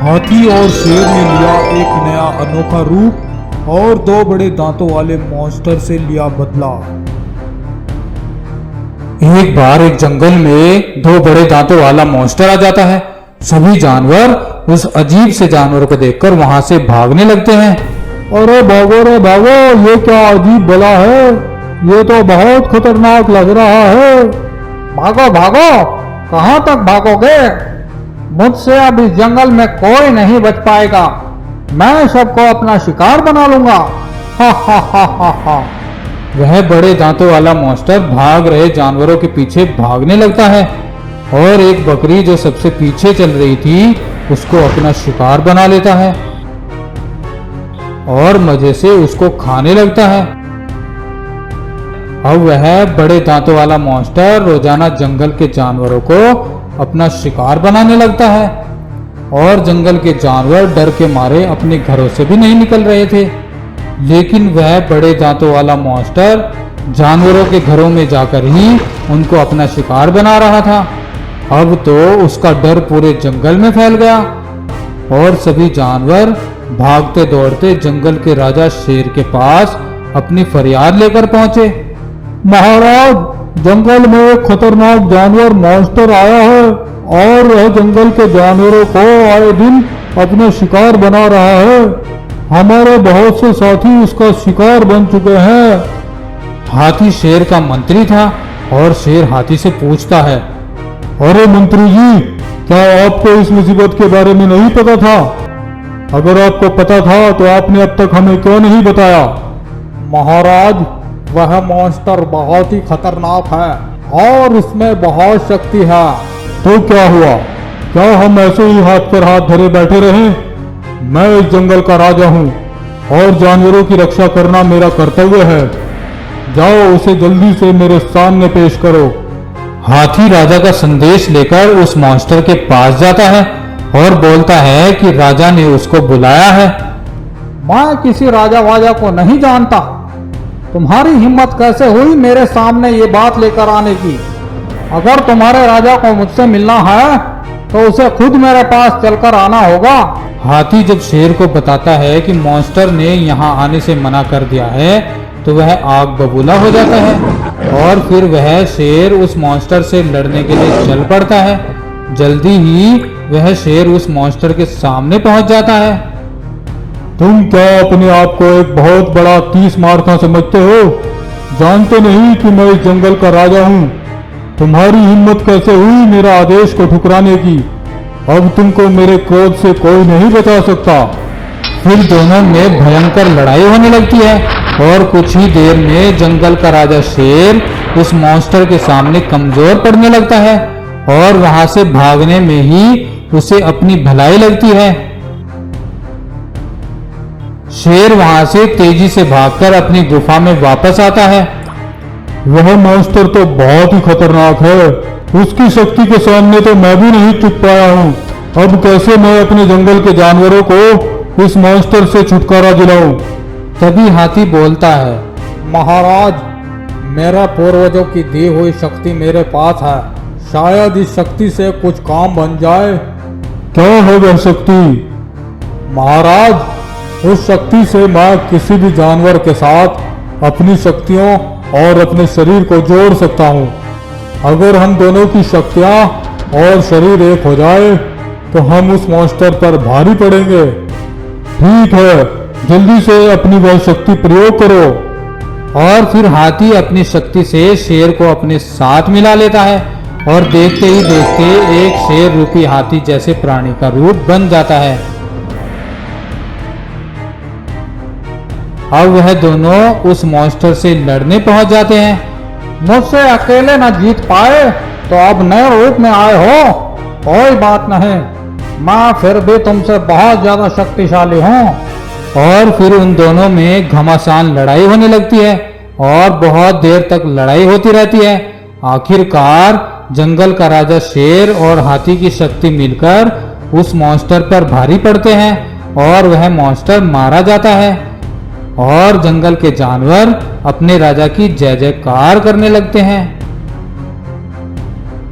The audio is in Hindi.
हाथी और शेर ने लिया एक नया अनोखा रूप और दो बड़े दांतों वाले मॉन्स्टर से लिया बदला। एक बार एक जंगल में दो बड़े दांतों वाला मॉन्स्टर आ जाता है। सभी जानवर उस अजीब से जानवर को देखकर वहां से भागने लगते हैं। अरे भागो रे भागो, ये क्या अजीब बला है, ये तो बहुत खतरनाक लग रहा है। भागो भागो, कहाँ तक भागोगे? मुझसे अब इस जंगल में कोई नहीं बच पाएगा। मैं सबको अपना शिकार बना लूंगा। हा हा हा हा हा। वह बड़े दांतों वाला मॉन्स्टर भाग रहे जानवरों के पीछे भागने लगता है और एक बकरी जो सबसे पीछे चल रही थी उसको अपना शिकार बना लेता है और मजे से उसको खाने लगता है। अब वह बड़े दांतों वाला मॉन्स्टर रोजाना जंगल के जानवरों को अपना शिकार बनाने लगता है और जंगल के जानवर डर के मारे अपने घरों से भी नहीं निकल रहे थे। लेकिन वह बड़े दांतों वाला मॉन्स्टर जानवरों के घरों में जाकर ही उनको अपना शिकार बना रहा था। अब तो उसका डर पूरे जंगल में फैल गया और सभी जानवर भागते दौड़ते जंगल के राजा शेर के पास अपनी फरियाद लेकर पहुंचे। महाराज, जंगल में एक खतरनाक जानवर मॉन्स्टर आया है और वह जंगल के जानवरों को आए दिन अपना शिकार बना रहा है। हमारे बहुत से साथी उसका शिकार बन चुके हैं। हाथी शेर का मंत्री था और शेर हाथी से पूछता है, अरे मंत्री जी, क्या आपको इस मुसीबत के बारे में नहीं पता था? अगर आपको पता था तो आपने अब तक हमें क्यों नहीं बताया? महाराज, वह मॉन्स्टर बहुत ही खतरनाक है और उसमें बहुत शक्ति है। तो क्या हुआ? क्या हम ऐसे ही हाथ पर हाथ धरे बैठे रहें? मैं इस जंगल का राजा हूँ और जानवरों की रक्षा करना मेरा कर्तव्य है। जाओ, उसे जल्दी से मेरे सामने पेश करो। हाथी राजा का संदेश लेकर उस मॉन्स्टर के पास जाता है और बोलता है कि राजा ने उसको बुलाया है। मैं किसी राजा वाजा को नहीं जानता। तुम्हारी हिम्मत कैसे हुई मेरे सामने ये बात लेकर आने की? अगर तुम्हारे राजा को मुझसे मिलना है तो उसे खुद मेरे पास चलकर आना होगा। हाथी जब शेर को बताता है कि मॉन्स्टर ने यहाँ आने से मना कर दिया है तो वह आग बबूला हो जाता है और फिर वह शेर उस मॉन्स्टर से लड़ने के लिए चल पड़ता है। जल्दी ही वह शेर उस मॉन्स्टर के सामने पहुंच जाता है। तुम क्या अपने आप को एक बहुत बड़ा तीस मारता समझते हो? जानते नहीं कि मैं इस जंगल का राजा हूँ? तुम्हारी हिम्मत कैसे हुई मेरा आदेश को ठुकराने की? अब तुमको मेरे क्रोध से कोई नहीं बचा सकता। फिर दोनों में भयंकर लड़ाई होने लगती है और कुछ ही देर में जंगल का राजा शेर उस मॉन्स्टर के सामने कमजोर पड़ने लगता है और वहां से भागने में ही उसे अपनी भलाई लगती है। शेर वहां से तेजी से भागकर अपनी गुफा में वापस आता है। वह मॉन्स्टर तो बहुत ही खतरनाक है, उसकी शक्ति के सामने तो मैं भी नहीं टिक पाया हूँ। अब कैसे मैं अपने जंगल के जानवरों को इस मॉन्स्टर से छुटकारा दिलाऊं? तभी हाथी बोलता है, महाराज, मेरा पूर्वजों की दी हुई शक्ति मेरे पास है। शायद इस शक्ति से कुछ काम बन जाए। क्या है वह शक्ति? महाराज, उस शक्ति से मैं किसी भी जानवर के साथ अपनी शक्तियों और अपने शरीर को जोड़ सकता हूँ। अगर हम दोनों की शक्तियाँ और शरीर एक हो जाए तो हम उस मॉन्स्टर पर भारी पड़ेंगे। ठीक है, जल्दी से अपनी वह शक्ति प्रयोग करो। और फिर हाथी अपनी शक्ति से शेर को अपने साथ मिला लेता है और देखते ही देखते एक शेर रूपी हाथी जैसे प्राणी का रूप बन जाता है। अब वह दोनों उस मॉन्स्टर से लड़ने पहुंच जाते हैं। मुझसे अकेले न जीत पाए तो अब नए रूप में आए हो, कोई बात नहीं, मैं फिर भी तुमसे बहुत ज्यादा शक्तिशाली हूँ। और फिर उन दोनों में घमासान लड़ाई होने लगती है और बहुत देर तक लड़ाई होती रहती है। आखिरकार जंगल का राजा शेर और हाथी की शक्ति मिलकर उस मॉन्स्टर पर भारी पड़ते हैं और वह मॉन्स्टर मारा जाता है और जंगल के जानवर अपने राजा की जय जयकार करने लगते हैं।